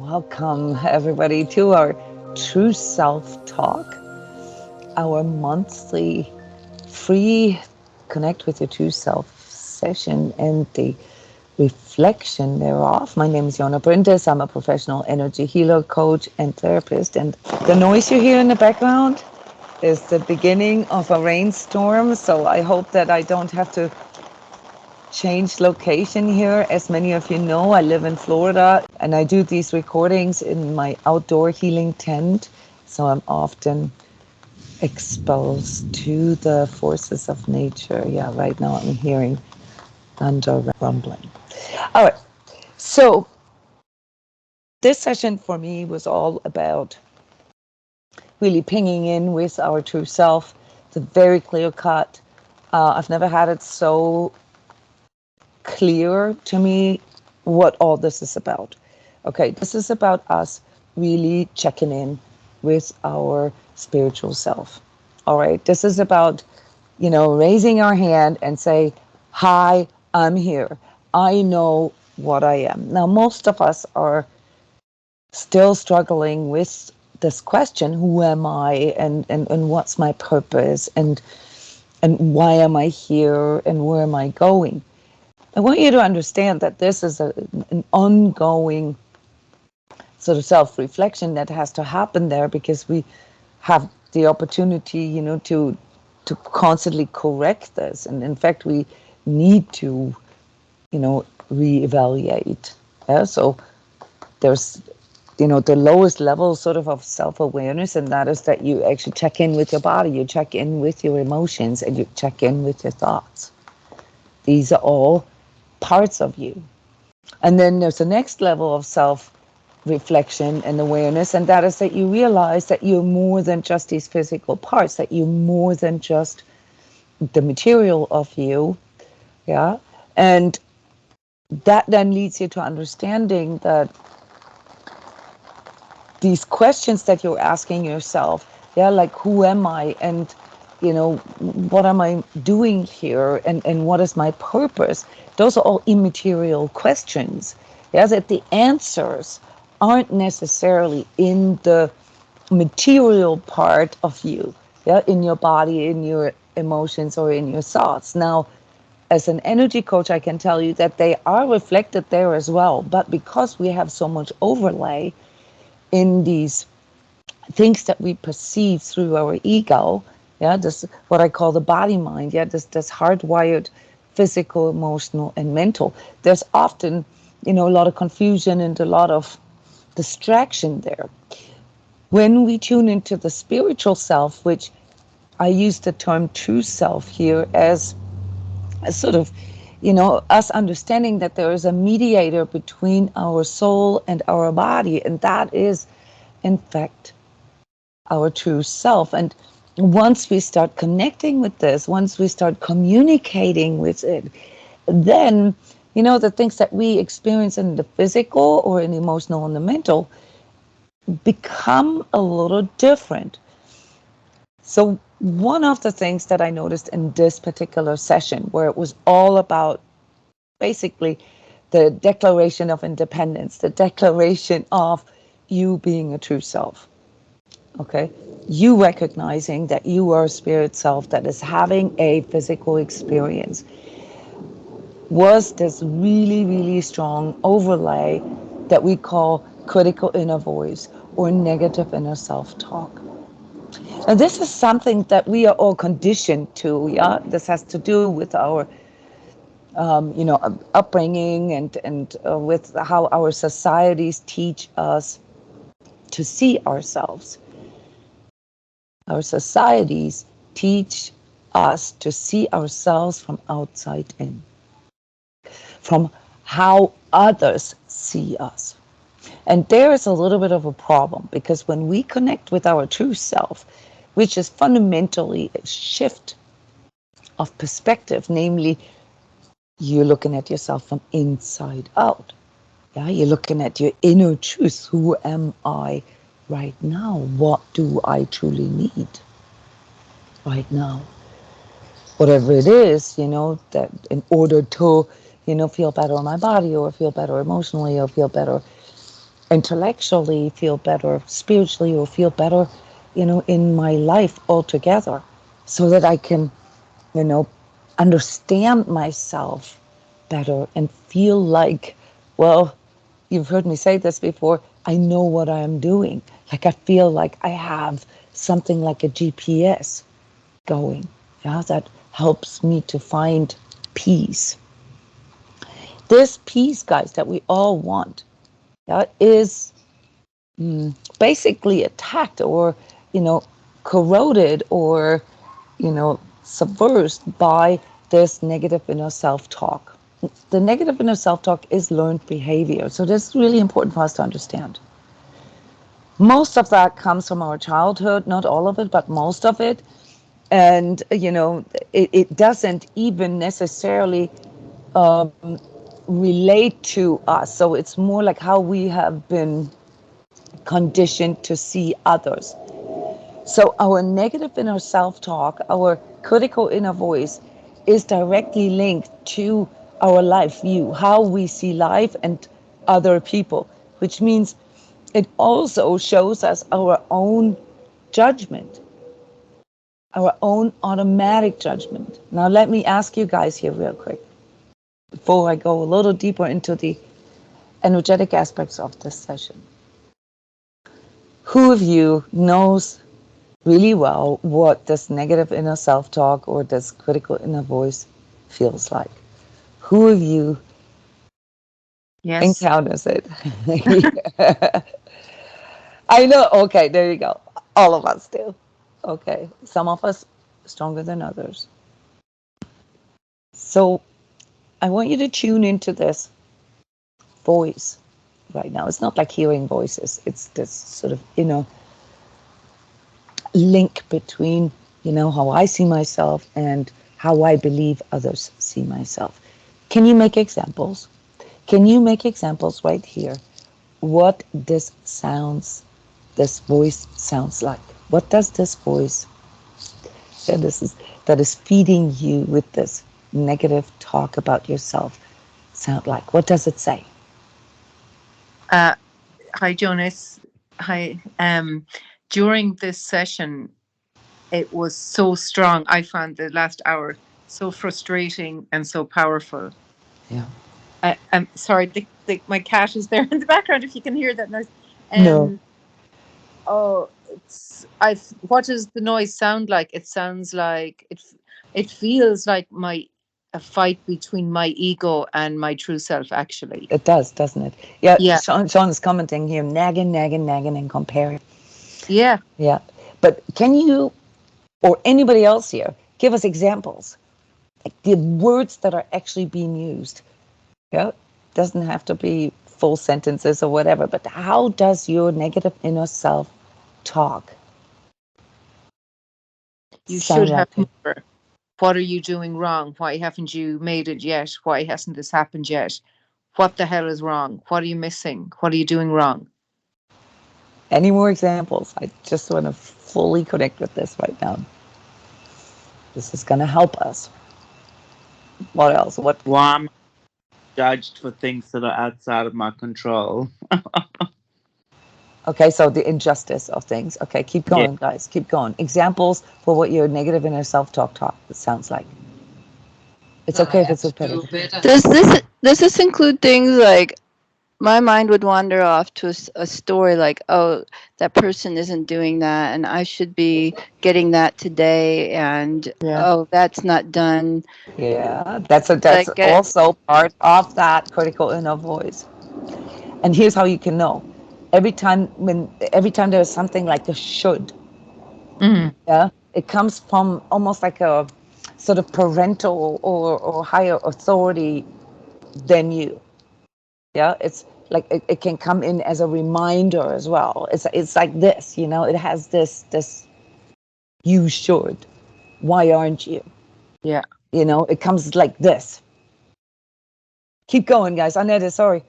Welcome, everybody, to our True Self Talk, our monthly free Connect with Your True Self session and the reflection thereof. My name is Jona Bryndis. I'm a professional energy healer, coach, and therapist. And the noise you hear in the background is the beginning of a rainstorm. So I hope that I don't have to change location here. As many of you know, I live in Florida and I do these recordings in my outdoor healing tent. So I'm often exposed to the forces of nature. Yeah, right now I'm hearing thunder rumbling. All right. So this session for me was all about really pinging in with our true self. It's a very clear cut. I've never had it so clear to me what all this is about. Okay, this is about us really checking in with our spiritual self. All right, this is about, raising our hand and say, hi, I'm here. I know what I am. Now, most of us are still struggling with this question, who am I and what's my purpose and why am I here and where am I going? I want you to understand that this is an ongoing sort of self-reflection that has to happen there because we have the opportunity, to constantly correct this. And in fact, we need to, reevaluate. Yeah? So there's, the lowest level sort of self-awareness, and that is that you actually check in with your body, you check in with your emotions, and you check in with your thoughts. These are all parts of you. And then there's the next level of self-reflection and awareness, and that is that you realize that you're more than just these physical parts, that you're more than just the material of you. Yeah. And that then leads you to understanding that these questions that you're asking yourself, like who am I, and what am I doing here, and what is my purpose? Those are all immaterial questions. That the answers aren't necessarily in the material part of you, in your body, in your emotions, or in your thoughts. Now, as an energy coach, I can tell you that they are reflected there as well, but because we have so much overlay in these things that we perceive through our ego, this what I call the body mind, this hardwired physical, emotional, and mental. There's often, a lot of confusion and a lot of distraction there. When we tune into the spiritual self, which I use the term true self here as sort of, us understanding that there is a mediator between our soul and our body, and that is, in fact, our true self. And once we start connecting with this, once we start communicating with it, then, the things that we experience in the physical or in the emotional and the mental become a little different. So one of the things that I noticed in this particular session, where it was all about basically the declaration of independence, the declaration of you being a true self. Okay, you recognizing that you are a spirit self that is having a physical experience, was this really, really strong overlay that we call critical inner voice or negative inner self-talk. And this is something that we are all conditioned to. This has to do with our upbringing and with how our societies teach us to see ourselves. Our societies teach us to see ourselves from outside in, from how others see us. And there is a little bit of a problem, because when we connect with our true self, which is fundamentally a shift of perspective, namely, you're looking at yourself from inside out. You're looking at your inner truth. Who am I right now? What do I truly need right now? Whatever it is, that in order to, feel better in my body, or feel better emotionally, or feel better intellectually feel better, spiritually, or feel better, in my life altogether, so that I can, understand myself better and feel like, well, you've heard me say this before, I know what I'm doing. Like I feel like I have something like a GPS going. Yeah, that helps me to find peace. This peace, guys, that we all want, yeah, is basically attacked or, corroded or, subversed by this negative inner self-talk. The negative inner self-talk is learned behavior. So this is really important for us to understand. Most of that comes from our childhood, not all of it, but most of it. And, it doesn't even necessarily relate to us. So it's more like how we have been conditioned to see others. So our negative inner self-talk, our critical inner voice, is directly linked to our life view, how we see life and other people, which means it also shows us our own judgment, our own automatic judgment. Now, let me ask you guys here real quick, before I go a little deeper into the energetic aspects of this session. Who of you knows really well what this negative inner self-talk or this critical inner voice feels like? Who of you encounters it? I know. Okay, there you go. All of us do. Okay, some of us stronger than others. So I want you to tune into this voice right now. It's not like hearing voices. It's this sort of link between, how I see myself and how I believe others see myself. Can you make examples? Can you make examples right here? What this voice sounds like? What does this voice that is feeding you with this negative talk about yourself sound like? What does it say? Hi, Jonas. Hi. During this session, it was so strong. I found the last hour so frustrating and so powerful. Yeah. I'm sorry, my cat is there in the background. If you can hear that noise. No. Oh, what does the noise sound like? It sounds like it feels like a fight between my ego and my true self, actually. It does, doesn't it? Yeah, Yeah. Sean is commenting here, nagging, and compare. Yeah. Yeah. But can you, or anybody else here, give us examples? Like the words that are actually being used. Yeah. Doesn't have to be full sentences or whatever, but how does your negative inner self talk? You should have Like more. What are you doing wrong? Why haven't you made it yet? Why hasn't this happened yet? What the hell is wrong? What are you missing? What are you doing wrong? any more examples? I just want to fully connect with this right now. This is going to help us. What else? Why am I judged for things that are outside of my control? Okay, so the injustice of things. Okay, keep going, Yeah. guys. Keep going. Examples for what your negative inner self-talk sounds like. It's okay if it's repetitive. Does this include things like my mind would wander off to a story like, oh, that person isn't doing that and I should be getting that today, and oh, that's not done. Yeah, that's Like, also part of that critical inner voice. And here's how you can know. Every time there's something like a should, yeah, it comes from almost like a sort of parental or higher authority than you. Yeah, it's like it can come in as a reminder as well. It's like this, it has this you should. Why aren't you? Yeah. It comes like this. Keep going, guys. Annette, sorry.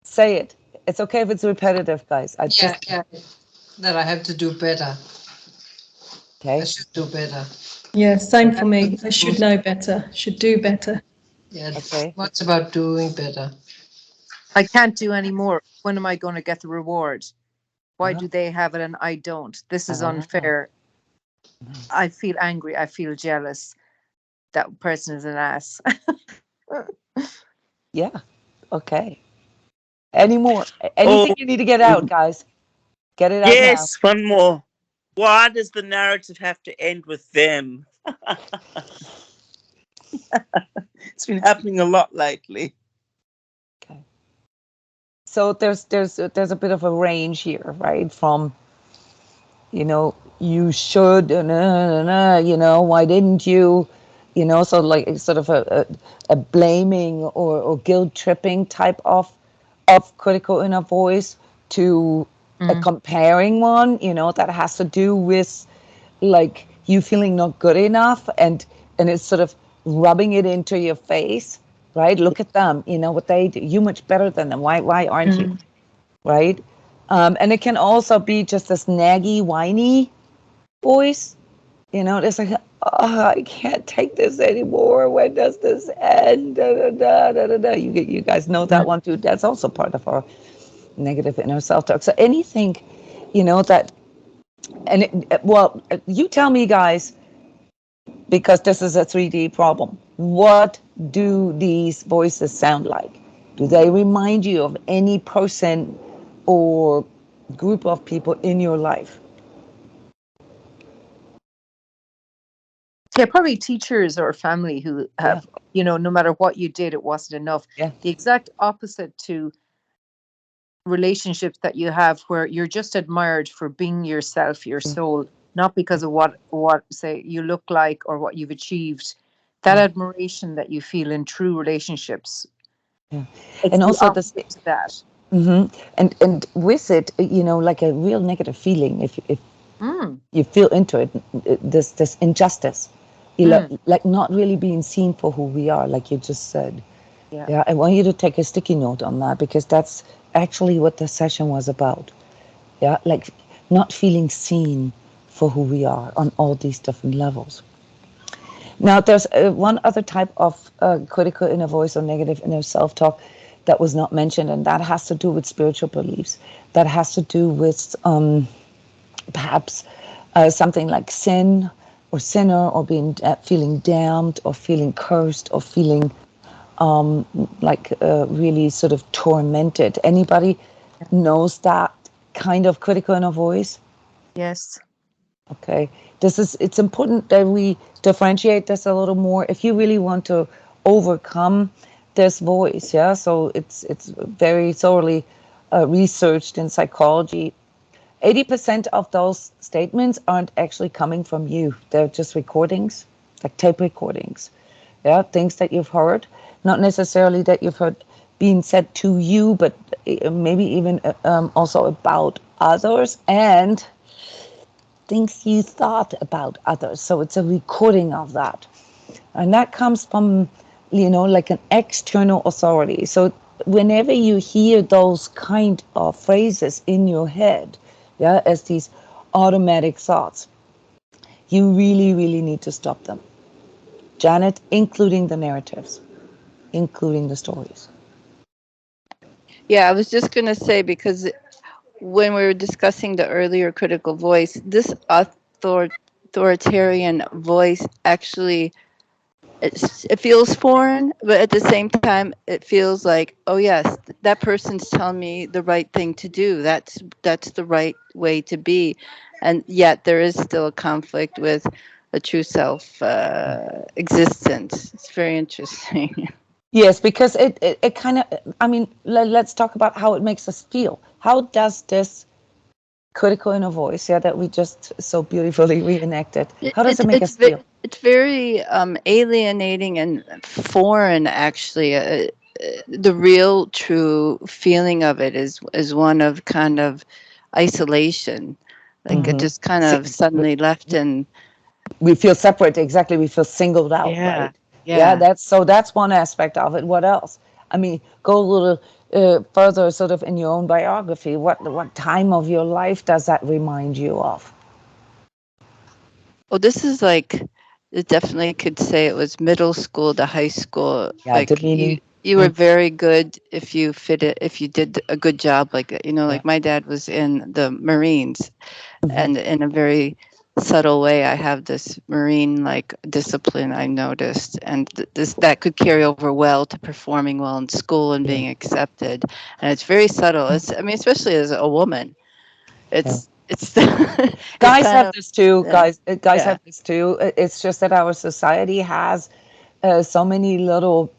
Say it. It's okay if it's repetitive, guys. That I have to do better. Okay. I should do better. Yeah, same for me. I should know better, should do better. Yeah. Okay. What's about doing better? I can't do any more. When am I going to get the reward? Why Uh-huh. do they have it and I don't? This is Ah. unfair. Nice. I feel angry. I feel jealous. That person is an ass. Yeah. Okay. Any more? Anything Oh, you need to get out, guys? Get it out now. yes, one more. Why does the narrative have to end with them? It's been happening a lot lately. Okay. So there's a bit of a range here, right? From, you should, why didn't you? So like it's sort of a blaming or guilt tripping type of critical inner voice to a comparing one, that has to do with like you feeling not good enough, and it's sort of rubbing it into your face, right? Look at them, what they do. You much better than them. Why aren't you? Right? And it can also be just this naggy, whiny voice. It's like, oh, I can't take this anymore. When does this end? Da, da, da, da, da, da. You guys know that one too. That's also part of our negative inner self-talk. So anything, that, and well, you tell me, guys, because this is a 3D problem. What do these voices sound like? Do they remind you of any person or group of people in your life? Yeah, probably teachers or family who have, no matter what you did, it wasn't enough. Yeah. The exact opposite to relationships that you have where you're just admired for being yourself, your soul, not because of what say you look like or what you've achieved. That admiration that you feel in true relationships, Yeah. it's And the also this, opposite to that. and with it, like a real negative feeling, if you feel into it, this injustice, like not really being seen for who we are, like you just said. Yeah. Yeah, I want you to take a sticky note on that, because that's actually what the session was about. Yeah, like not feeling seen for who we are on all these different levels. Now, there's one other type of critical inner voice or negative inner self-talk that was not mentioned, and that has to do with spiritual beliefs. That has to do with perhaps something like sin or sinner, or being feeling damned or feeling cursed or feeling like really sort of tormented. Anybody knows that kind of critical inner voice? Yes. Okay, it's important that we differentiate this a little more if you really want to overcome this voice. Yeah, so it's very thoroughly researched in psychology. 80% of those statements aren't actually coming from you. They're just recordings, like tape recordings. Yeah, things that you've heard, not necessarily that you've heard being said to you, but maybe even also about others, and things you thought about others. So it's a recording of that. And that comes from, like an external authority. So whenever you hear those kind of phrases in your head, yeah, as these automatic thoughts, you really, really need to stop them. Janet, including the narratives, including the stories. Yeah, I was just going to say, because when we were discussing the earlier critical voice, this authoritarian voice actually, it feels foreign, but at the same time, it feels like, oh yes, that person's telling me the right thing to do. That's the right way to be, and yet there is still a conflict with a true self existence. It's very interesting. Yes, because it kind of, I mean, let's talk about how it makes us feel. How does this critical inner voice, yeah, that we just so beautifully reenacted, how does it make us feel? It's very alienating and foreign, actually. The real true feeling of it is one of kind of isolation, like it just kind of suddenly left. And We feel separate, exactly. We feel singled out, right? Yeah, that's one aspect of it. What else? I mean, go a little further, sort of in your own biography. What time of your life does that remind you of? well, this is like, it definitely could say it was middle school to high school. Yeah, Like demeaning. you were very good if you fit it, if you did a good job, like, you know, like my dad was in the Marines, and in a very subtle way, I have this Marine like discipline I noticed, and this that could carry over well to performing well in school and being accepted. And it's very subtle. It's, I mean, especially as a woman, it's it's Guys kind have of, this too. yeah, Guys yeah. have this too. It's just that our society has so many little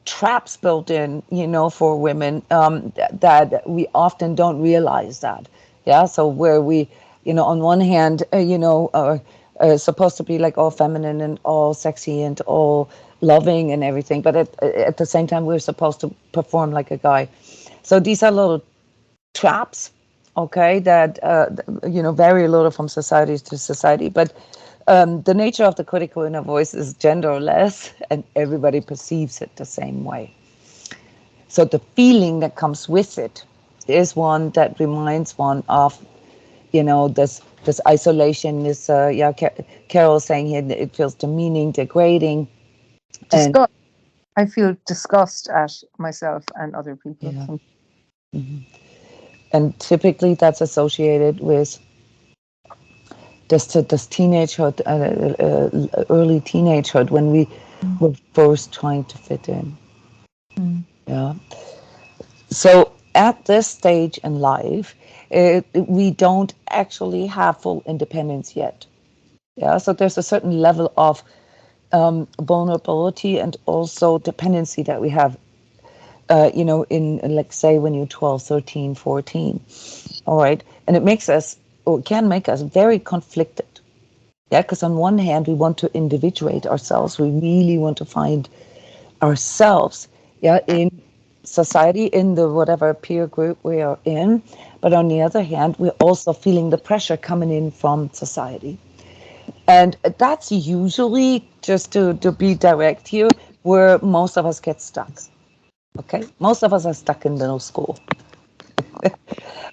traps built in, you know, for women, that we often don't realize that. Yeah. So where we, you know, on one hand, you know, are supposed to be like all feminine and all sexy and all loving and everything, but at the same time, we're supposed to perform like a guy. So these are little traps, okay, that you know, vary a little from society to society, but the nature of the critical inner voice is genderless, and everybody perceives it the same way. So the feeling that comes with it is one that reminds one of, you know, this isolation, this Carol saying here that it feels demeaning, degrading, and Disgust. I feel disgust at myself and other people. yeah. And typically that's associated with this teenagehood, early teenagehood, when we were first trying to fit in. Yeah. So at this stage in life, we don't actually have full independence yet. Yeah. So there's a certain level of vulnerability and also dependency that we have, you know, in, like, say, when you're 12, 13, 14. All right. And it makes us, or it can make us, very conflicted. Yeah, because on one hand, we want to individuate ourselves. We really want to find ourselves, yeah, in society, in the whatever peer group we are in. But on the other hand, we're also feeling the pressure coming in from society. And that's usually, just to be direct here, where most of us get stuck. Okay? Most of us are stuck in middle school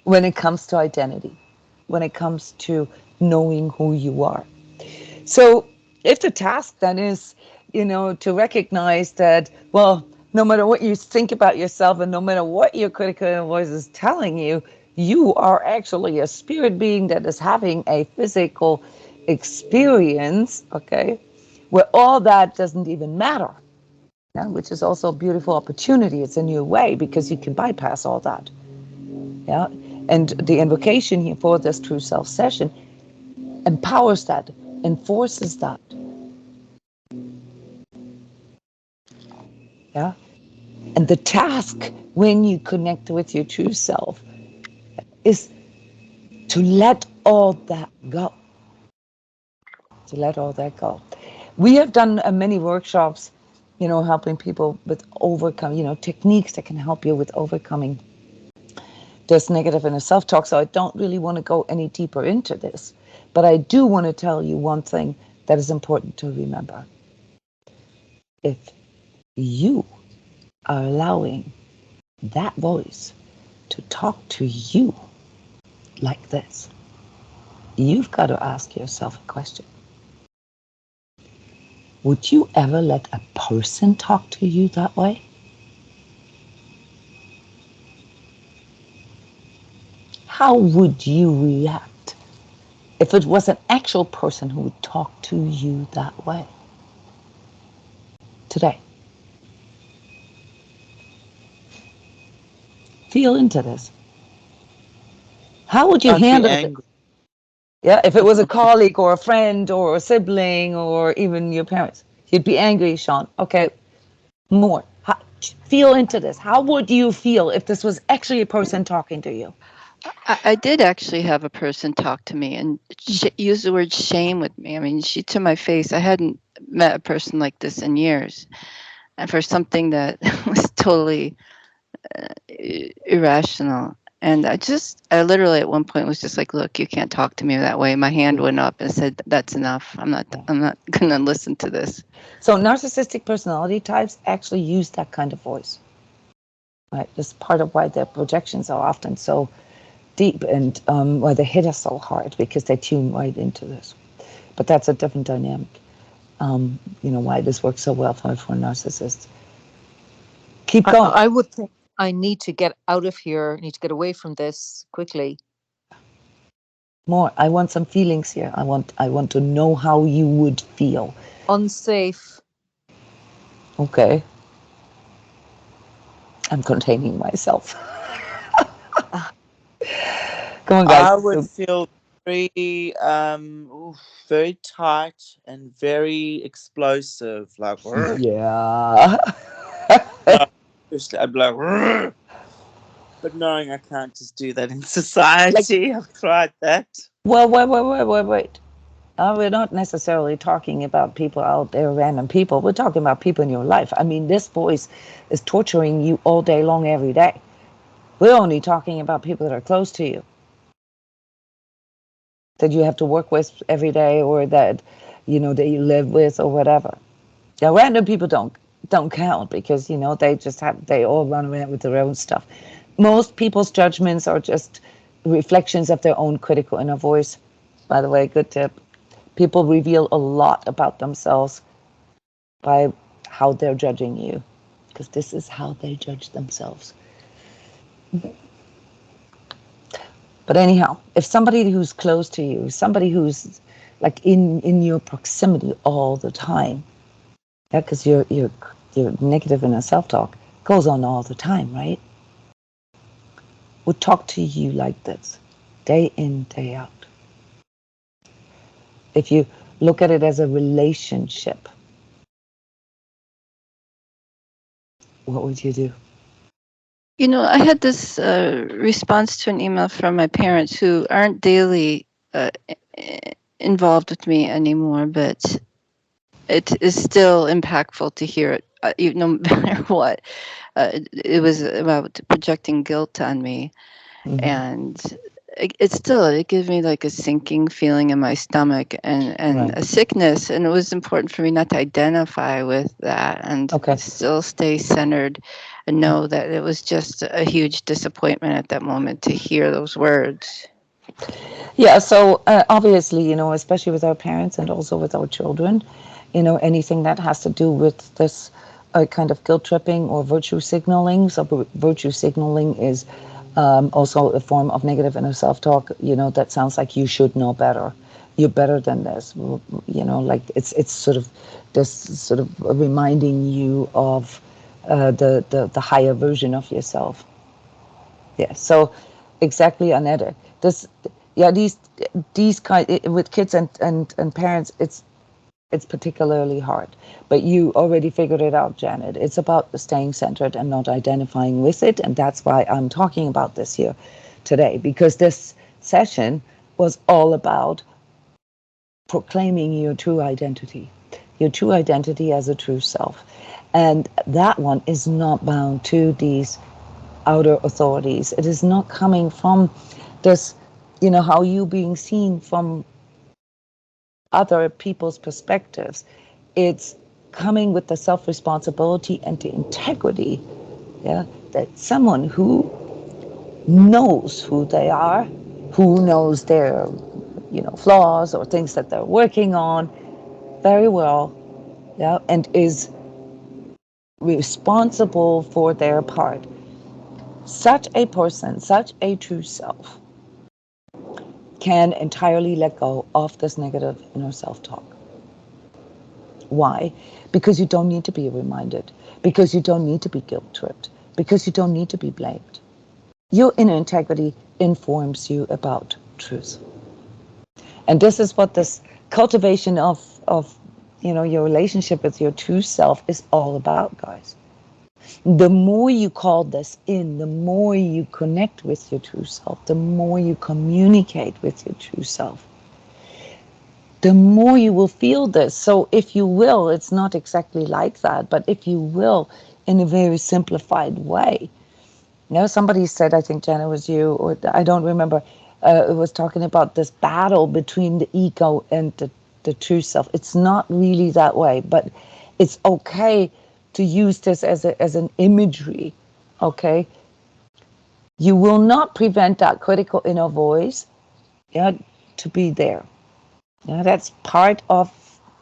when it comes to identity, when it comes to knowing who you are. So if the task then is, you know, to recognize that, well, no matter what you think about yourself and no matter what your critical inner voice is telling you, you are actually a spirit being that is having a physical experience, okay, where all that doesn't even matter. Yeah, which is also a beautiful opportunity. It's a new way because you can bypass all that. Yeah. And the invocation here for this true self session empowers that, enforces that. Yeah. And the task when you connect with your true self is to let all that go. To let all that go. We have done many workshops, you know, helping people with overcome, you know, techniques that can help you with overcoming this negative inner self-talk. So I don't really want to go any deeper into this, but I do want to tell you one thing that is important to remember. If you are allowing that voice to talk to you like this, you've got to ask yourself a question. Would you ever let a person talk to you that way? How would you react if it was an actual person who would talk to you that way today? Feel into this. How would you I'd be handle it? angry. Yeah, if it was a colleague or a friend or a sibling or even your parents, you'd be angry, Sean. Okay, more. Feel into this. How would you feel if this was actually a person talking to you? I did actually have a person talk to me and use the word shame with me. I mean, she to my face. I hadn't met a person like this in years, and for something that was totally irrational. And I literally at one point was just like, "Look, you can't talk to me that way." My hand went up and said, "That's enough. I'm not gonna listen to this." So narcissistic personality types actually use that kind of voice. Right? That's part of why their projections are often so deep and why they hit us so hard, because they tune right into this. But that's a different dynamic. You know, why this works so well for narcissists. Keep going. I would think I need to get out of here, need to get away from this quickly. More. I want some feelings here. I want to know how you would feel. Unsafe. Okay. I'm containing myself. Come on, guys. I would feel very, very tight and very explosive. Like, Yeah. no, I'd be like, "Rrr." But knowing I can't just do that in society, I've tried that. Well, wait. We're not necessarily talking about people out there, random people. We're talking about people in your life. I mean, this voice is torturing you all day long, every day. We're only talking about people that are close to you, that you have to work with every day, or that, that you live with, or whatever. Now, random people don't count, because, they all run around with their own stuff. Most people's judgments are just reflections of their own critical inner voice. By the way, good tip. People reveal a lot about themselves by how they're judging you, because this is how they judge themselves. But anyhow, if somebody who's close to you, somebody who's like in your proximity all the time, yeah, because your negative inner self-talk goes on all the time, right? Would talk to you like this, day in, day out. If you look at it as a relationship, what would you do? I had this response to an email from my parents who aren't daily involved with me anymore, but it is still impactful to hear it, no matter what. It was about projecting guilt on me, and it gives me like a sinking feeling in my stomach and Right. a sickness, and it was important for me not to identify with that and Okay. still stay centered and know that it was just a huge disappointment at that moment to hear those words. Yeah, so obviously, especially with our parents and also with our children, anything that has to do with this kind of guilt tripping or virtue signaling. So virtue signaling is also a form of negative inner self-talk, that sounds like you should know better. You're better than this, like it's sort of this sort of reminding you of the higher version of yourself. Yeah, so exactly, Annette. These kind with kids and parents, it's particularly hard. But you already figured it out, Janet. It's about staying centered and not identifying with it, and that's why I'm talking about this here today, because this session was all about proclaiming your true identity as a true self. And that one is not bound to these outer authorities. It is not coming from this, how you being seen from other people's perspectives. It's coming with the self-responsibility and the integrity, yeah, that someone who knows who they are, who knows their, flaws or things that they're working on very well, yeah, and is responsible for their part. Such a person, such a true self, can entirely let go of this negative inner self-talk. Why? Because you don't need to be reminded, because you don't need to be guilt-tripped, because you don't need to be blamed. Your inner integrity informs you about truth. And this is what this cultivation of your relationship with your true self is all about, guys. The more you call this in, the more you connect with your true self, the more you communicate with your true self, the more you will feel this. So if you will, it's not exactly like that, but if you will, in a very simplified way. Somebody said, I think, Jenna, was you, or I don't remember, it was talking about this battle between the ego and the true self. It's not really that way, but it's okay to use this as an imagery, okay? You will not prevent that critical inner voice, yeah, to be there. Yeah, that's part of,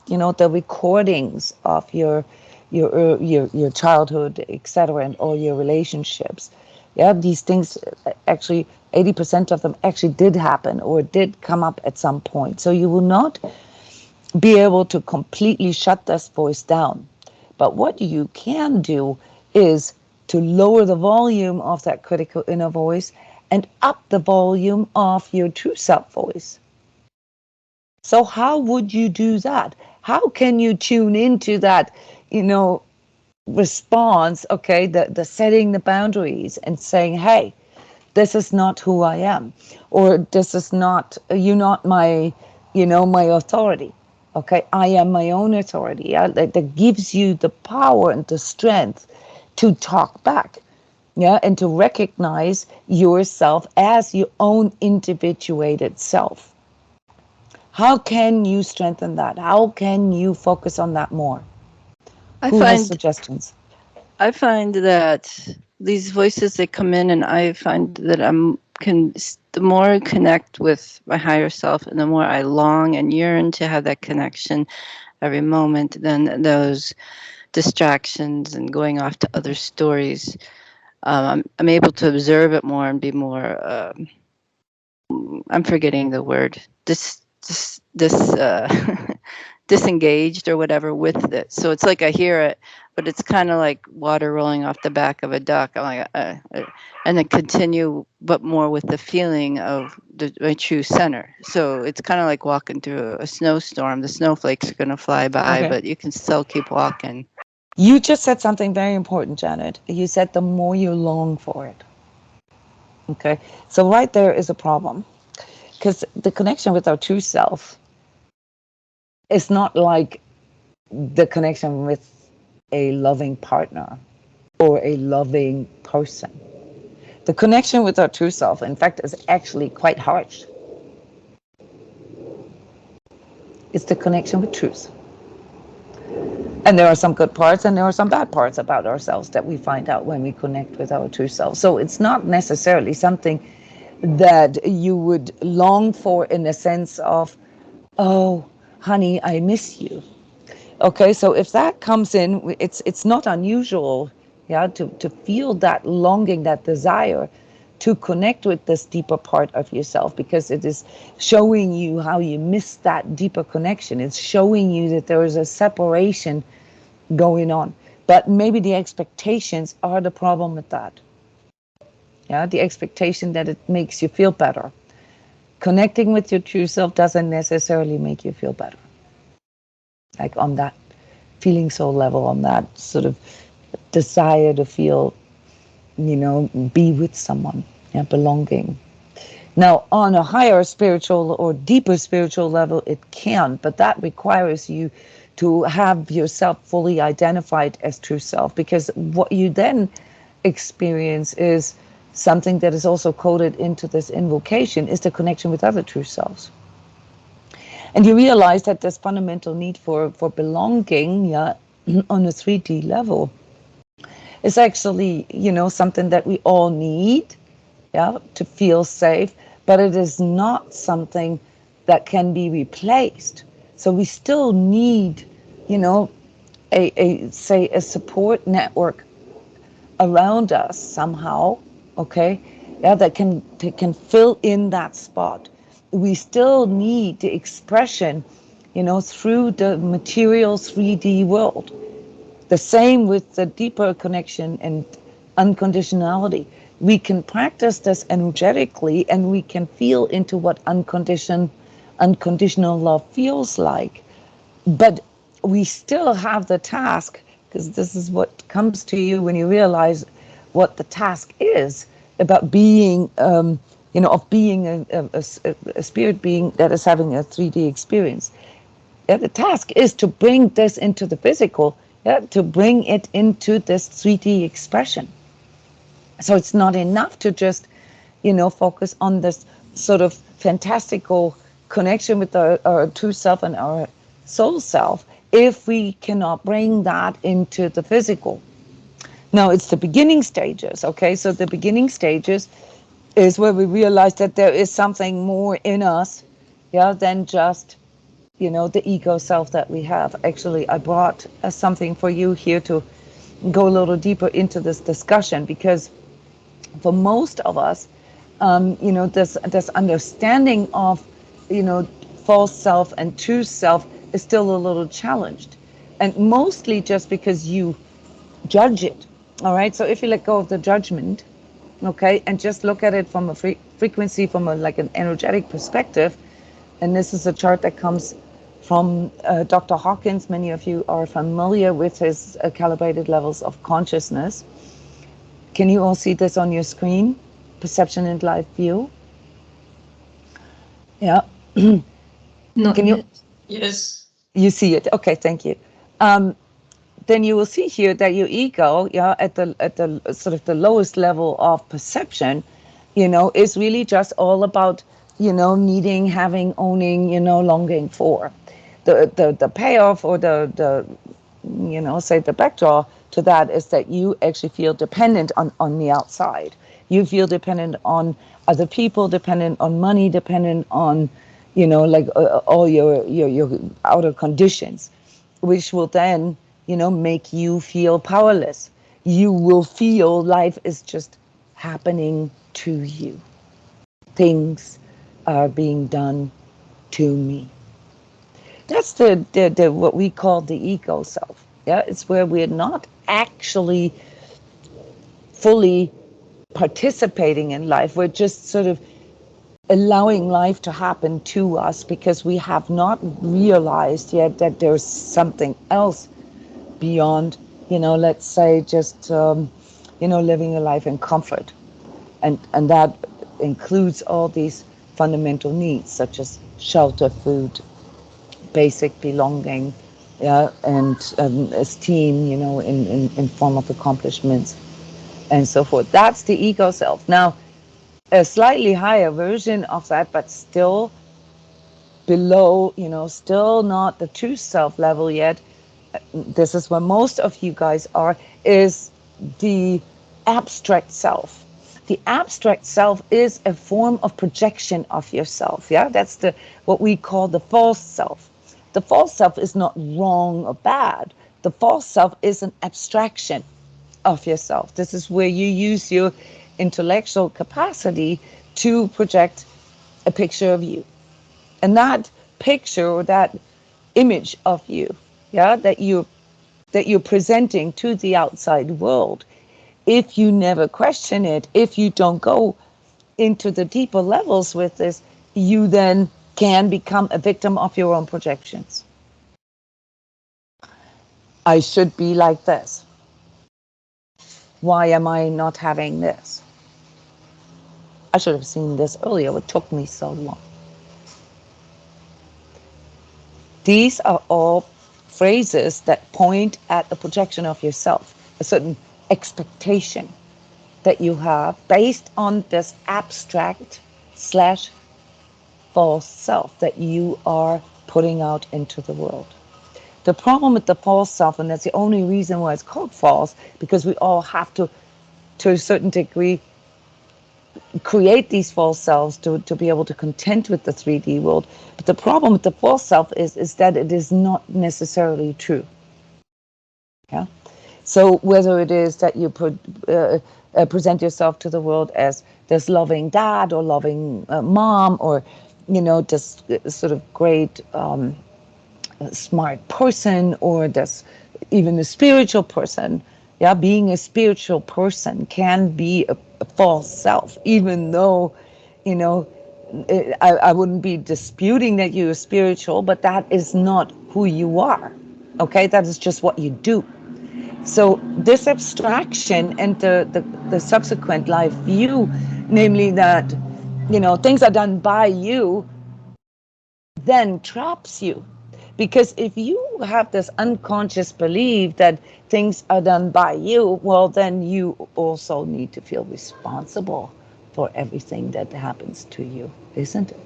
the recordings of your your childhood, etc., and all your relationships. Yeah, these things actually 80% of them actually did happen or did come up at some point. So you will not be able to completely shut this voice down. But what you can do is to lower the volume of that critical inner voice and up the volume of your true self voice. So how would you do that? How can you tune into that, response, okay, the setting the boundaries and saying, hey, this is not who I am, or this is not, you're not my, my authority. Okay, I am my own authority. Yeah? That gives you the power and the strength to talk back, yeah, and to recognize yourself as your own individuated self. How can you strengthen that? How can you focus on that more? I Who has find suggestions? I find that these voices that come in, and I find that the more I connect with my higher self, and the more I long and yearn to have that connection every moment, then those distractions and going off to other stories, I'm able to observe it more and be more. I'm forgetting the word. Disengaged or whatever with it. So it's like I hear it, but it's kind of like water rolling off the back of a duck. I'm like, and then continue, but more with the feeling of my true center. So it's kind of like walking through a snowstorm. The snowflakes are going to fly by, Okay. but you can still keep walking. You just said something very important, Janet. You said the more you long for it. Okay. So right there is a problem, because the connection with our true self is not like the connection with a loving partner or a loving person. The connection with our true self, in fact, is actually quite harsh. It's the connection with truth. And there are some good parts and there are some bad parts about ourselves that we find out when we connect with our true self. So it's not necessarily something that you would long for in the sense of, oh, honey, I miss you. Okay, so if that comes in, it's not unusual, yeah, to feel that longing, that desire to connect with this deeper part of yourself, because it is showing you how you miss that deeper connection. It's showing you that there is a separation going on. But maybe the expectations are the problem with that. Yeah, the expectation that it makes you feel better. Connecting with your true self doesn't necessarily make you feel better. Like on that feeling soul level, on that sort of desire to feel, be with someone, yeah, belonging. Now, on a higher spiritual or deeper spiritual level, it can, but that requires you to have yourself fully identified as true self, because what you then experience is something that is also coded into this invocation, is the connection with other true selves. And you realize that this fundamental need for belonging, yeah, on a 3D level is actually, something that we all need, yeah, to feel safe, but it is not something that can be replaced. So we still need, a support network around us somehow, okay, yeah, that can fill in that spot. We still need the expression, through the material 3D world. The same with the deeper connection and unconditionality. We can practice this energetically and we can feel into what unconditional love feels like. But we still have the task, because this is what comes to you when you realize what the task is about being, of being a spirit being that is having a 3D experience. Yeah, the task is to bring this into the physical, yeah, to bring it into this 3D expression. So it's not enough to just, focus on this sort of fantastical connection with our true self and our soul self if we cannot bring that into the physical. Now, it's the beginning stages, okay? So the beginning stages is where we realize that there is something more in us, yeah, than just, you know, the ego self that we have. Actually, I brought something for you here to go a little deeper into this discussion, because for most of us, you know, this understanding of, you know, false self and true self is still a little challenged, and mostly just because you judge it. All right, so if you let go of the judgment, okay, and just look at it from a frequency, from a like an energetic perspective, and this is a chart that comes from Dr. Hawkins. Many of you are familiar with his calibrated levels of consciousness. Can you all see this on your screen? Perception and live view. Yeah. Not Can you? yet. Yes. You see it? Okay, thank you. Then you will see here that your ego, yeah, at the sort of the lowest level of perception, you know, is really just all about, you know, needing, having, owning, you know, longing for. The payoff, or the you know, say the backdraw to that, is that you actually feel dependent on the outside. You feel dependent on other people, dependent on money, dependent on, you know, like all your outer conditions, which will then, you know, make you feel powerless. You will feel life is just happening to you. Things are being done to me. That's the what we call the ego self. Yeah, it's where we're not actually fully participating in life. We're just sort of allowing life to happen to us because we have not realized yet that there's something else beyond, you know, let's say just, you know, living a life in comfort. And that includes all these fundamental needs, such as shelter, food, basic belonging, yeah, and esteem, you know, in form of accomplishments and so forth. That's the ego self. Now, a slightly higher version of that, but still below, you know, still not the true self level yet. This is where most of you guys are, is the abstract self. The abstract self is a form of projection of yourself. Yeah, that's the what we call the false self. The false self is not wrong or bad. The false self is an abstraction of yourself. This is where you use your intellectual capacity to project a picture of you. And that picture, or that image of you, yeah, that you're presenting to the outside world, if you never question it, if you don't go into the deeper levels with this, you then can become a victim of your own projections. I should be like this. Why am I not having this? I should have seen this earlier. It took me so long. These are all phrases that point at a projection of yourself, a certain expectation that you have based on this abstract slash false self that you are putting out into the world. The problem with the false self, and that's the only reason why it's called false, because we all have to a certain degree, create these false selves to be able to contend with the 3D world. But the problem with the false self is that it is not necessarily true. Yeah. So whether it is that you present yourself to the world as this loving dad or loving mom, or, you know, this sort of great smart person, or this even a spiritual person, yeah, being a spiritual person can be a false self, even though, you know, I wouldn't be disputing that you're spiritual, but that is not who you are. Okay, that is just what you do. So this abstraction and the subsequent life view, namely that, you know, things are done by you, then traps you. Because if you have this unconscious belief that things are done by you, well, then you also need to feel responsible for everything that happens to you, isn't it?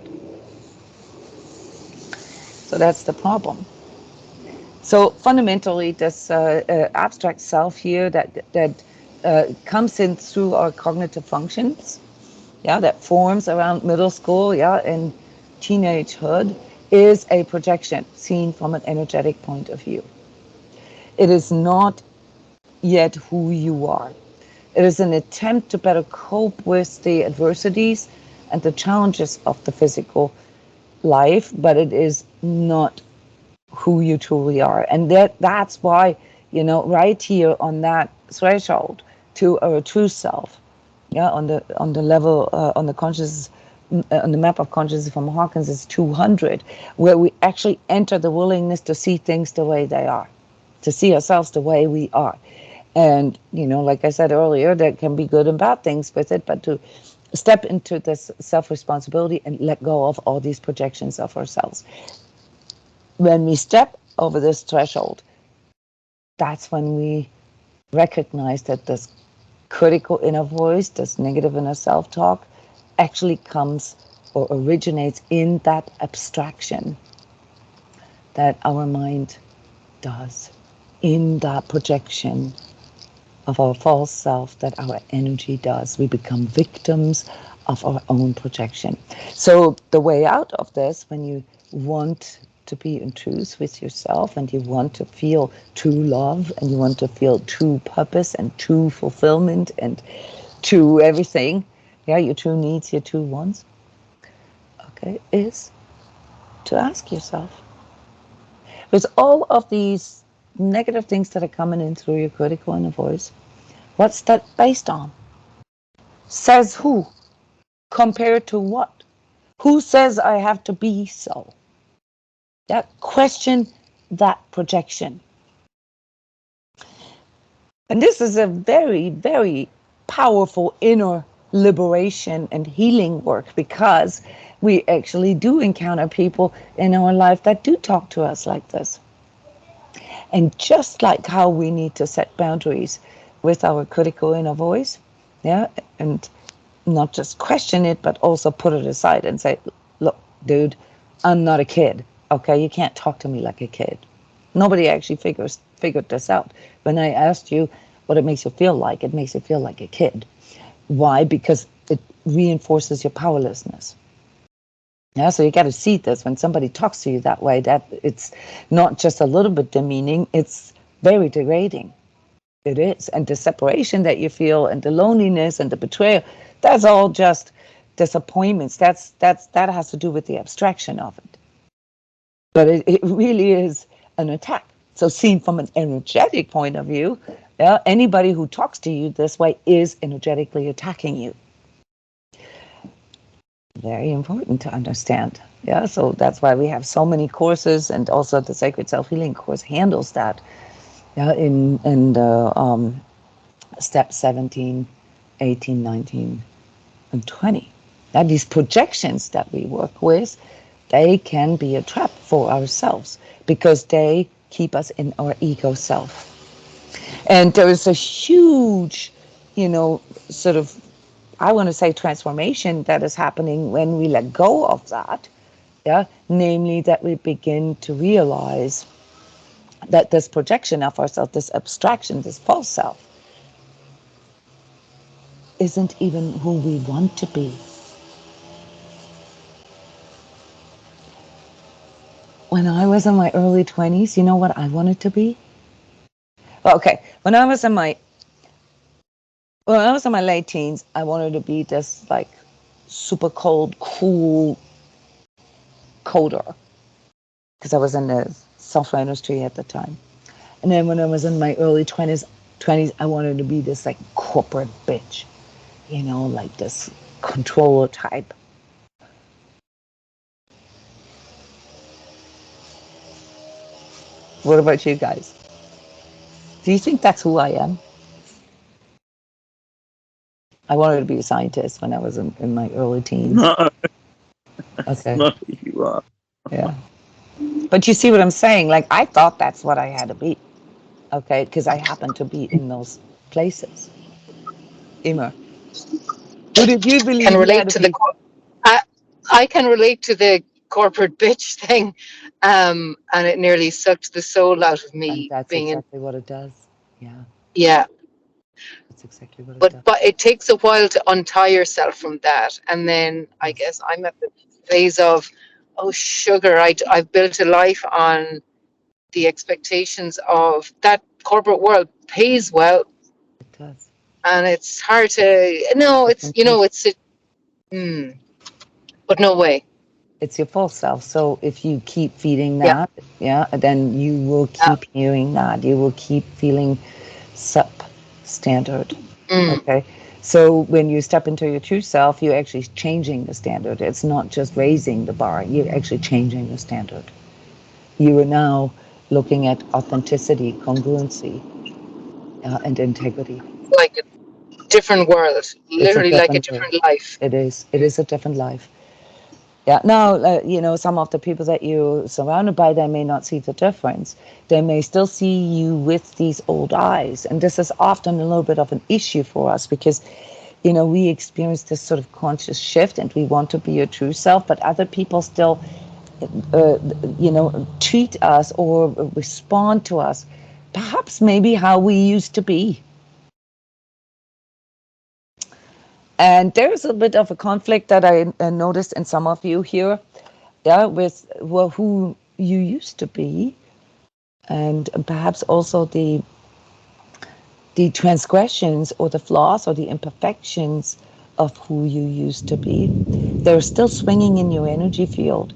So that's the problem. So fundamentally, this abstract self here that comes in through our cognitive functions, yeah, that forms around middle school, yeah, and teenagehood, is a projection seen from an energetic point of view. It is not yet who you are. It is an attempt to better cope with the adversities and the challenges of the physical life, but it is not who you truly are. And that's why, right here on that threshold to our true self, yeah, on the level, on the conscious, on the map of consciousness from Hawkins is 200, where we actually enter the willingness to see things the way they are, to see ourselves the way we are. And, like I said earlier, there can be good and bad things with it, but to step into this self-responsibility and let go of all these projections of ourselves. When we step over this threshold, that's when we recognize that this critical inner voice, this negative inner self-talk, actually comes or originates in that abstraction that our mind does, in that projection of our false self that our energy does. We become victims of our own projection. So the way out of this, when you want to be in truth with yourself and you want to feel true love and you want to feel true purpose and true fulfillment and true everything, yeah, your true needs, your true wants, okay, is to ask yourself, with all of these negative things that are coming in through your critical inner voice, what's that based on? Says who? Compared to what? Who says I have to be so? That question, that projection. And this is a very, very powerful inner liberation and healing work, because we actually do encounter people in our life that do talk to us like this. And just like how we need to set boundaries with our critical inner voice, yeah, and not just question it, but also put it aside and say, look, dude, I'm not a kid, okay? You can't talk to me like a kid. Nobody actually figured this out. When I asked you what it makes you feel like, it makes you feel like a kid. Why? Because it reinforces your powerlessness. Yeah, so you got to see this when somebody talks to you that way, that it's not just a little bit demeaning, it's very degrading. It is. And the separation that you feel and the loneliness and the betrayal, that's all just disappointments. That has to do with the abstraction of it. But it really is an attack. So seen from an energetic point of view, yeah, anybody who talks to you this way is energetically attacking you. Very important to understand. Yeah, so that's why we have so many courses, and also the Sacred Self-Healing course handles that. Yeah, in the step 17, 18, 19, and 20. Now, these projections that we work with, they can be a trap for ourselves because they keep us in our ego self. And there is a huge, sort of, I want to say, transformation that is happening when we let go of that. Yeah, namely that we begin to realize that this projection of ourselves, this abstraction, this false self, isn't even who we want to be. When I was in my early 20s, you know what I wanted to be? Well, okay, when I was in my late teens, I wanted to be this like super cold, cool coder, because I was in the software industry at the time. And then when I was in my early 20s, I wanted to be this like corporate bitch, like this controller type. What about you guys? Do you think that's who I am? I wanted to be a scientist when I was in my early teens. No, that's Okay. not who you are. Yeah. But you see what I'm saying? Like, I thought that's what I had to be. Okay. Because I happened to be in those places. Emer, who did you Can believe you had relate to to the be? I, I can relate to the corporate bitch thing, and it nearly sucked the soul out of And me that's being in. exactly what it does. Yeah. Yeah, That's exactly what it but does. it takes a while to untie yourself from that, and then I Yes. guess I'm at the phase of oh, sugar, I've built a life on the expectations of that corporate world pays well, It does. and it's hard to, no, it's, you know, it's, but no way. It's your full self. So if you keep feeding Yeah. that, yeah, then you will keep hearing that. You will keep feeling substandard. Okay. So when you step into your true self, you're actually changing the standard. It's not just raising the bar, you're actually changing the standard. You are now looking at authenticity, congruency, and integrity. Like a different world, It's a literally like a different world. different life. It is. It is a different life. Yeah. Now, you know, some of the people that you're surrounded by, they may not see the difference. They may still see you with these old eyes. And this is often a little bit of an issue for us because, you know, we experience this sort of conscious shift and we want to be your true self, but other people still, you know, treat us or respond to us perhaps maybe how we used to be. And there's a bit of a conflict that I noticed in some of you here, yeah, with well, who you used to be, and perhaps also the transgressions or the flaws or the imperfections of who you used to be. They're still swinging in your energy field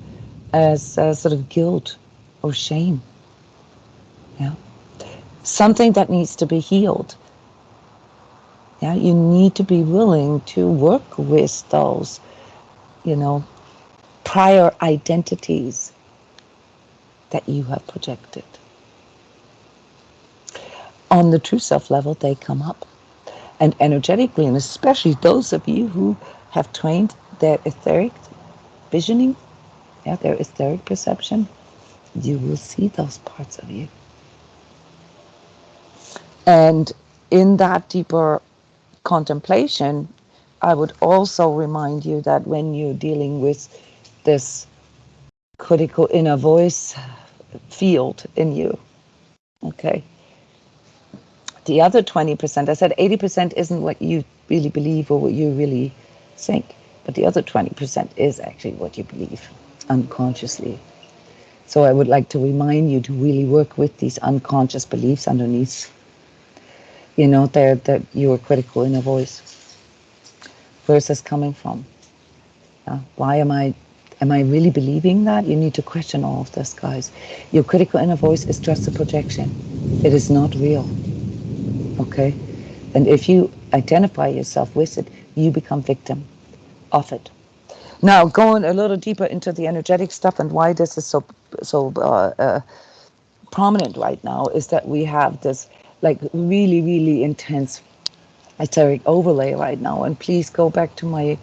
as a sort of guilt or shame. Yeah, something that needs to be healed. Yeah, you need to be willing to work with those, you know, prior identities that you have projected. On the true self level, they come up. And energetically, and especially those of you who have trained their etheric visioning, yeah, their etheric perception, you will see those parts of you. And in that deeper contemplation, I would also remind you that when you're dealing with this critical inner voice field in you, okay, the other 20%, I said 80% isn't what you really believe or what you really think, but the other 20% is actually what you believe unconsciously. So I would like to remind you to really work with these unconscious beliefs underneath, you know, that your critical inner voice. Where's this coming from? Why am I really believing that? You need to question all of this, guys. Your critical inner voice is just a projection. It is not real. Okay? And if you identify yourself with it, you become victim of it. Now, going a little deeper into the energetic stuff and why this is so prominent right now is that we have this like really, really intense etheric overlay right now. And please go back to my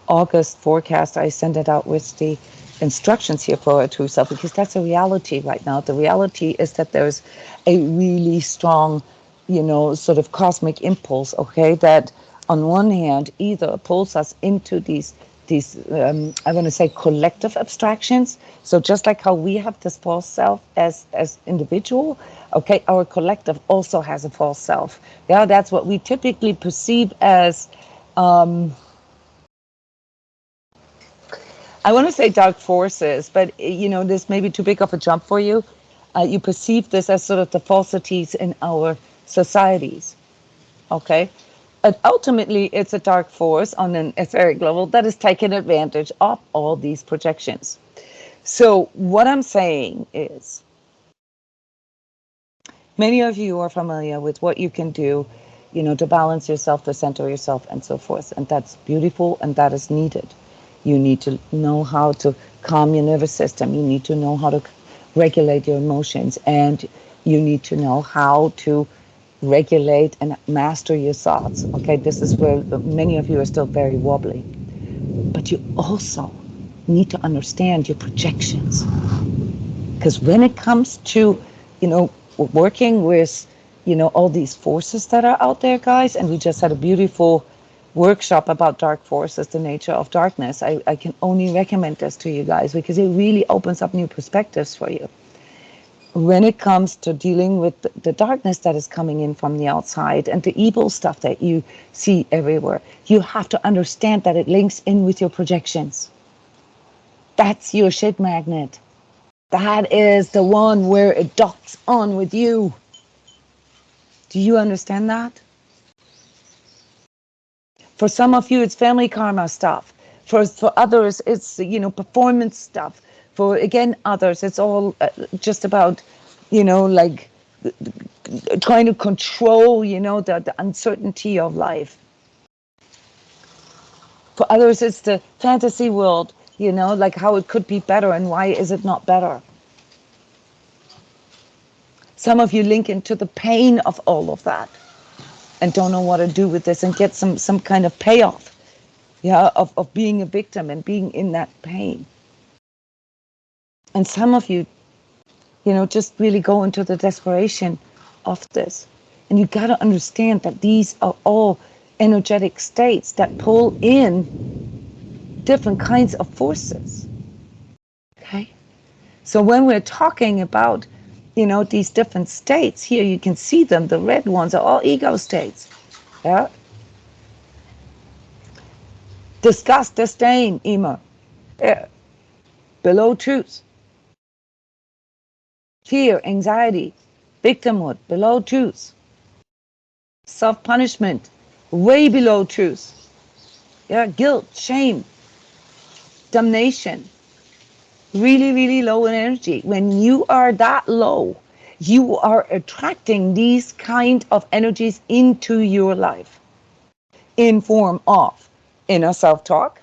August forecast. I sent it out with the instructions here for our true self because that's a reality right now. The reality is that there's a really strong, you know, sort of cosmic impulse, okay, that on one hand either pulls us into these I want to say collective abstractions. So just like how we have this false self as individual, okay, our collective also has a false self. Yeah, that's what we typically perceive as I want to say dark forces, but you know, this may be too big of a jump for you. You perceive this as sort of the falsities in our societies, okay? But ultimately, it's a dark force on an etheric level that is taking advantage of all these projections. So what I'm saying is, many of you are familiar with what you can do, you know, to balance yourself, to center yourself, and so forth. And that's beautiful, and that is needed. You need to know how to calm your nervous system. You need to know how to regulate your emotions, and you need to know how to regulate and master your thoughts. Okay, this is where many of you are still very wobbly. But you also need to understand your projections. Because when it comes to, you know, working with, you know, all these forces that are out there, guys, and we just had a beautiful workshop about dark forces, the nature of darkness. I can only recommend this to you guys because it really opens up new perspectives for you. When it comes to dealing with the darkness that is coming in from the outside and the evil stuff that you see everywhere, you have to understand that it links in with your projections. That's your shit magnet. That is the one where it docks on with you. Do you understand that? For some of you, it's family karma stuff. For others, it's, performance stuff. For, again, others, it's all just about, like trying to control, the uncertainty of life. For others, it's the fantasy world, like how it could be better and why is it not better. Some of you link into the pain of all of that and don't know what to do with this and get some kind of payoff, of being a victim and being in that pain. And some of you, just really go into the desperation of this. And you got to understand that these are all energetic states that pull in different kinds of forces. Okay? So when we're talking about, these different states, here you can see them, the red ones are all ego states. Yeah? Disgust, disdain, emo. Yeah. Below truth. Fear, anxiety, victimhood, below truth. Self-punishment, way below truth. Yeah, guilt, shame, damnation, really, really low in energy. When you are that low, you are attracting these kind of energies into your life in form of inner self-talk,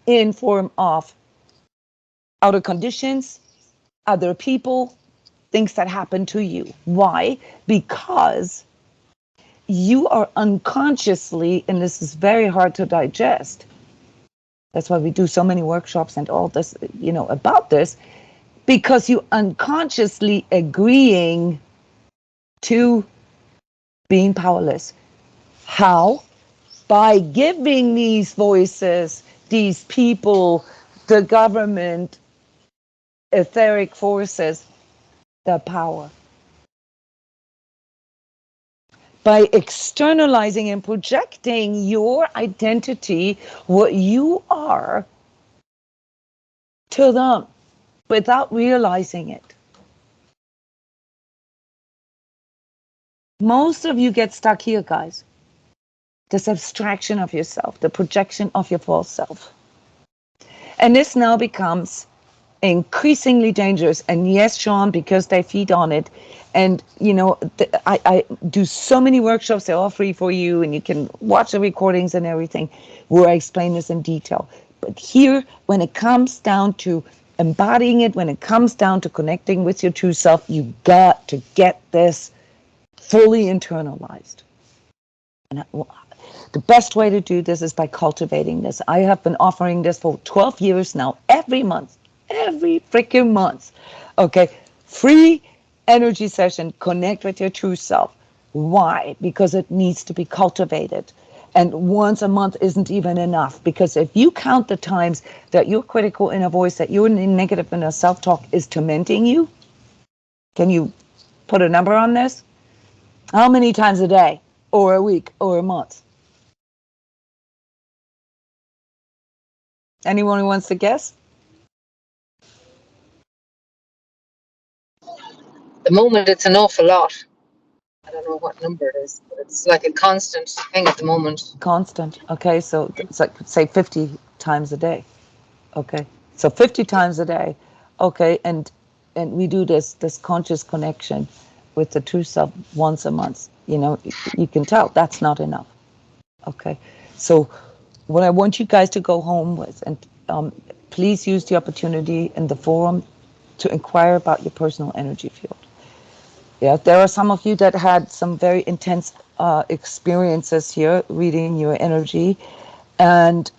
in form of outer conditions, other people, things that happen to you. Why? Because you are unconsciously, and this is very hard to digest. That's why we do so many workshops and all this, about this, because you unconsciously agreeing to being powerless. How? By giving these voices, these people, the government, etheric forces, the power. By externalizing and projecting your identity, what you are, to them without realizing it. Most of you get stuck here, guys. This abstraction of yourself, the projection of your false self. And this now becomes increasingly dangerous. And yes, Sean, because they feed on it. And, I do so many workshops, they're all free for you, and you can watch the recordings and everything where I explain this in detail. But here, when it comes down to embodying it, when it comes down to connecting with your true self, you got to get this fully internalized. And the best way to do this is by cultivating this. I have been offering this for 12 years now, every month, every freaking month. Okay, free energy session, connect with your true self. Why? Because it needs to be cultivated. And once a month isn't even enough, because if you count the times that your critical inner voice, that your negative inner self-talk is tormenting you, can you put a number on this? How many times a day, or a week, or a month? Anyone who wants to guess? At the moment, it's an awful lot. I don't know what number it is, but it's like a constant thing at the moment. Constant. Okay, so it's like, say 50 times a day. Okay, so 50 times a day. Okay, and we do this conscious connection with the true self once a month. You can tell that's not enough. Okay, so what I want you guys to go home with, and please use the opportunity in the forum to inquire about your personal energy field. Yeah, there are some of you that had some very intense experiences here reading your energy, and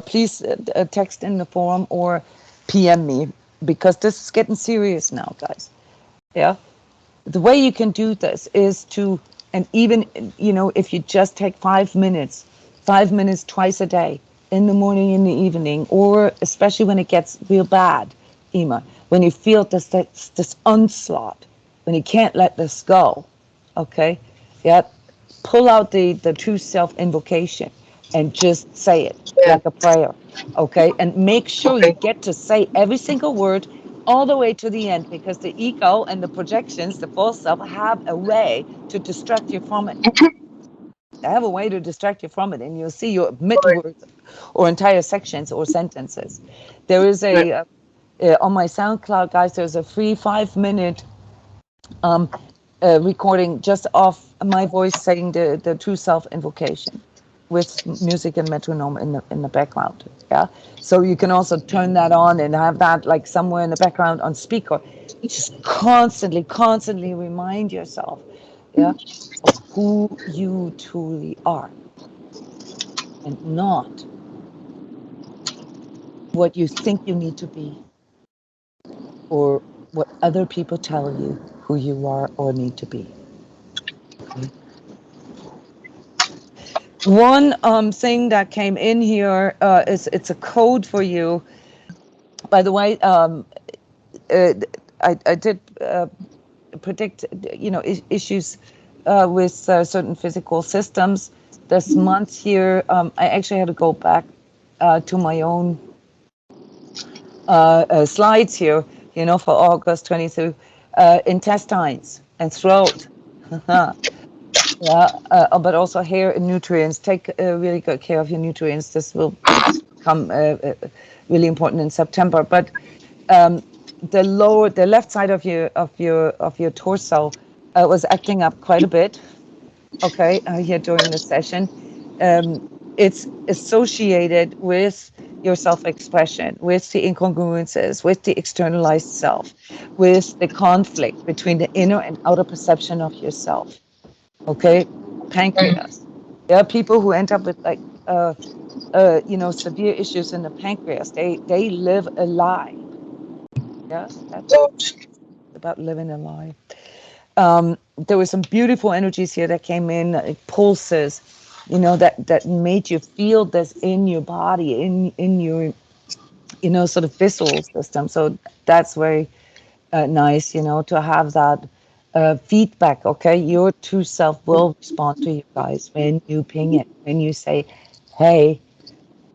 please text in the forum or PM me, because this is getting serious now, guys. Yeah, the way you can do this is to, and even if you just take 5 minutes twice a day, in the morning, in the evening, or especially when it gets real bad, Ema, when you feel this onslaught, when you can't let this go, okay, yeah, pull out the true self invocation. and just say it like a prayer, okay? And make sure you get to say every single word all the way to the end, because the ego and the projections, the false self, have a way to distract you from it. They have a way to distract you from it, and you'll see you omit words or entire sections or sentences. There is on my SoundCloud, guys, there's a free 5-minute recording just of my voice saying the true self invocation with music and metronome in the background. Yeah, so you can also turn that on and have that like somewhere in the background on speaker. Just constantly remind yourself, yeah, of who you truly are, and not what you think you need to be, or what other people tell you who you are or need to be. Okay. One thing that came in here is it's a code for you. By the way, I did predict, issues with certain physical systems this month here. I actually had to go back to my own slides here, for August 22, intestines and throat. Yeah, but also hair and nutrients. Take really good care of your nutrients. This will become really important in September. But the left side of your torso was acting up quite a bit. Okay, here during the session, it's associated with your self-expression, with the incongruences, with the externalized self, with the conflict between the inner and outer perception of yourself. Okay, pancreas. There are people who end up with like severe issues in the pancreas. They live a lie. Yeah, that's about living a lie. There were some beautiful energies here that came in, like pulses, that made you feel this in your body, in your sort of visceral system. So that's very nice, to have that feedback. Okay, your true self will respond to you guys when you ping it, when you say, "Hey,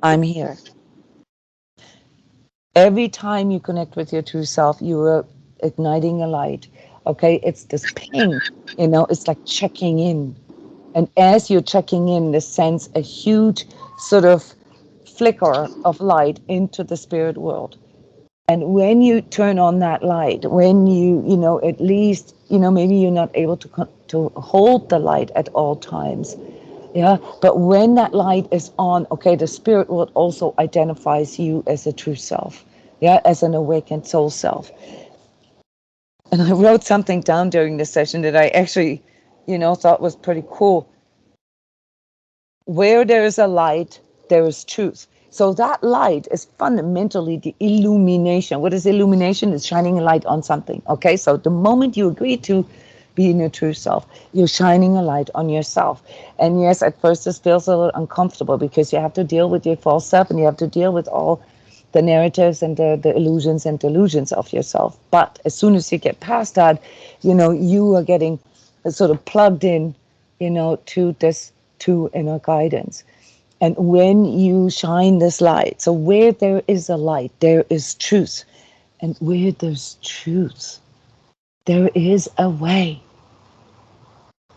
I'm here." Every time you connect with your true self, you are igniting a light. Okay, it's this ping. It's like checking in, and as you're checking in, this sends a huge sort of flicker of light into the spirit world. And when you turn on that light, when at least, maybe you're not able to hold the light at all times. Yeah. But when that light is on, okay, the spirit world also identifies you as a true self. Yeah. As an awakened soul self. And I wrote something down during this session that I actually, thought was pretty cool. Where there is a light, there is truth. So that light is fundamentally the illumination. What is illumination? It's shining a light on something. Okay, so the moment you agree to be in your true self, you're shining a light on yourself. And yes, at first this feels a little uncomfortable because you have to deal with your false self and you have to deal with all the narratives and the illusions and delusions of yourself. But as soon as you get past that, you are getting sort of plugged in, to this true inner guidance. And when you shine this light, so where there is a light, there is truth. And where there's truth, there is a way.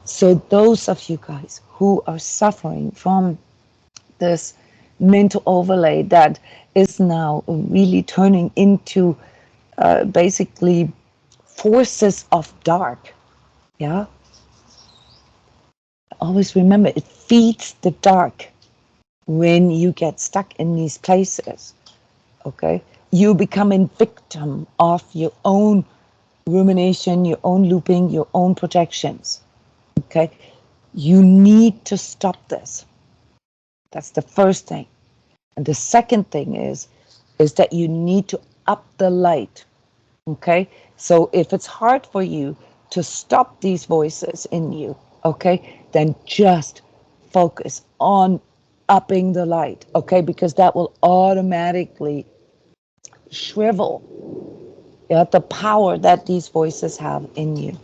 So those of you guys who are suffering from this mental overlay that is now really turning into basically forces of dark, yeah? Always remember, it feeds the dark. When you get stuck in these places, okay, you become a victim of your own rumination, your own looping, your own projections. Okay, you need to stop this. That's the first thing. And the second thing is that you need to up the light. Okay, so if it's hard for you to stop these voices in you, okay, then just focus on upping the light, okay, because that will automatically shrivel, the power that these voices have in you.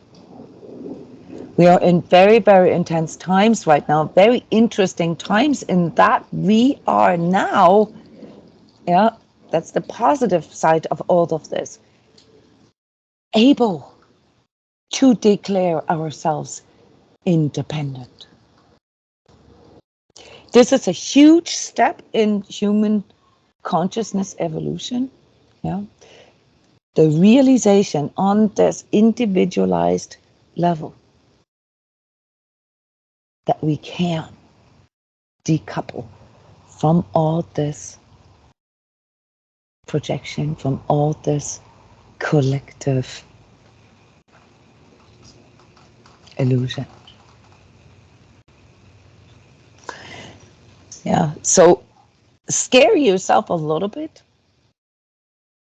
We are in very, very intense times right now, very interesting times in that we are now, yeah, that's the positive side of all of this, able to declare ourselves independent. This is a huge step in human consciousness evolution. Yeah. The realization on this individualized level that we can decouple from all this projection, from all this collective illusion. Yeah. So scare yourself a little bit.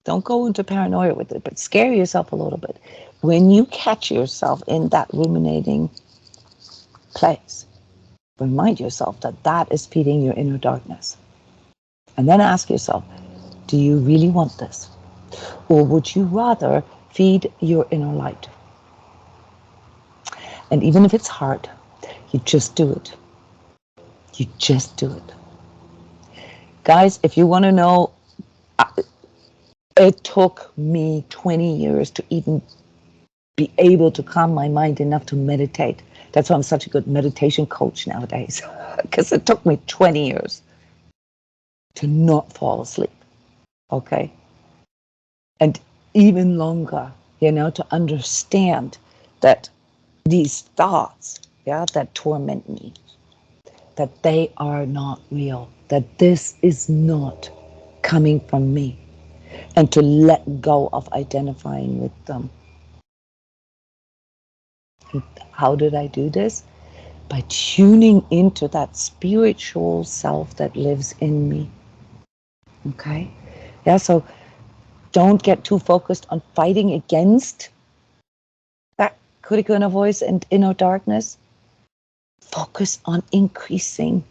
Don't go into paranoia with it, but scare yourself a little bit. When you catch yourself in that ruminating place, remind yourself that that is feeding your inner darkness. And then ask yourself, do you really want this? Or would you rather feed your inner light? And even if it's hard, you just do it. You just do it. Guys, if you want to know, it took me 20 years to even be able to calm my mind enough to meditate. That's why I'm such a good meditation coach nowadays, because it took me 20 years to not fall asleep, okay? And even longer, to understand that these thoughts, that torment me, that they are not real, that this is not coming from me, and to let go of identifying with them. And how did I do this? By tuning into that spiritual self that lives in me. Okay? Yeah, so don't get too focused on fighting against that critical inner voice and inner darkness. Focus on increasing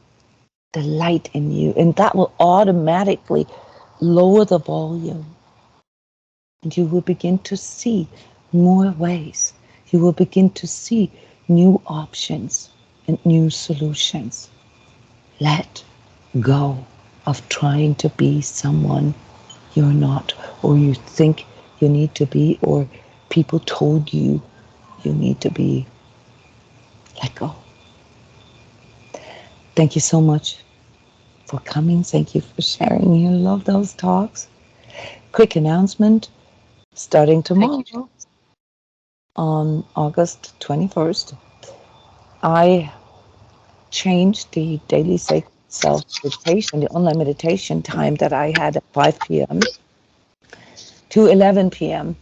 the light in you, and that will automatically lower the volume. And you will begin to see more ways. You will begin to see new options and new solutions. Let go of trying to be someone you're not, or you think you need to be, or people told you you need to be. Let go. Thank you so much for coming. Thank you for sharing. You love those talks. Quick announcement, starting tomorrow on August 21st, I changed the daily sacred self meditation, the online meditation time that I had at 5 p.m. to 11 p.m.,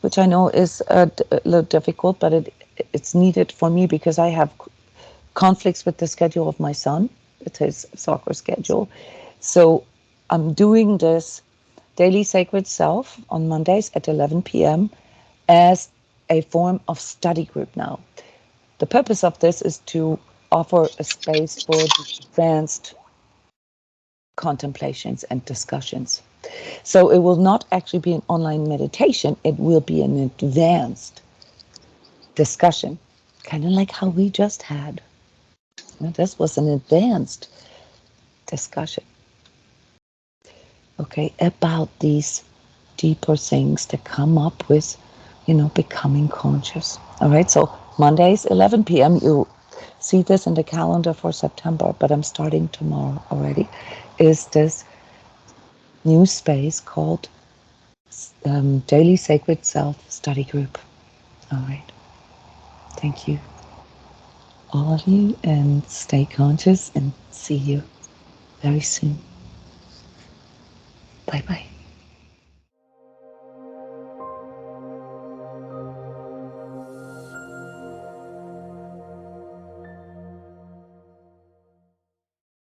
which I know is a little difficult, but it's needed for me because I have conflicts with the schedule of my son, with his soccer schedule. So I'm doing this daily sacred self on Mondays at 11 p.m. as a form of study group now. The purpose of this is to offer a space for advanced contemplations and discussions. So it will not actually be an online meditation, it will be an advanced discussion, kind of like how we just had. This was an advanced discussion, okay, about these deeper things that come up with, becoming conscious. All right, so Mondays, 11 p.m., you'll see this in the calendar for September, but I'm starting tomorrow already, is this new space called Daily Sacred Self Study Group. All right. Thank you, all of you, and stay conscious and see you very soon. Bye-bye.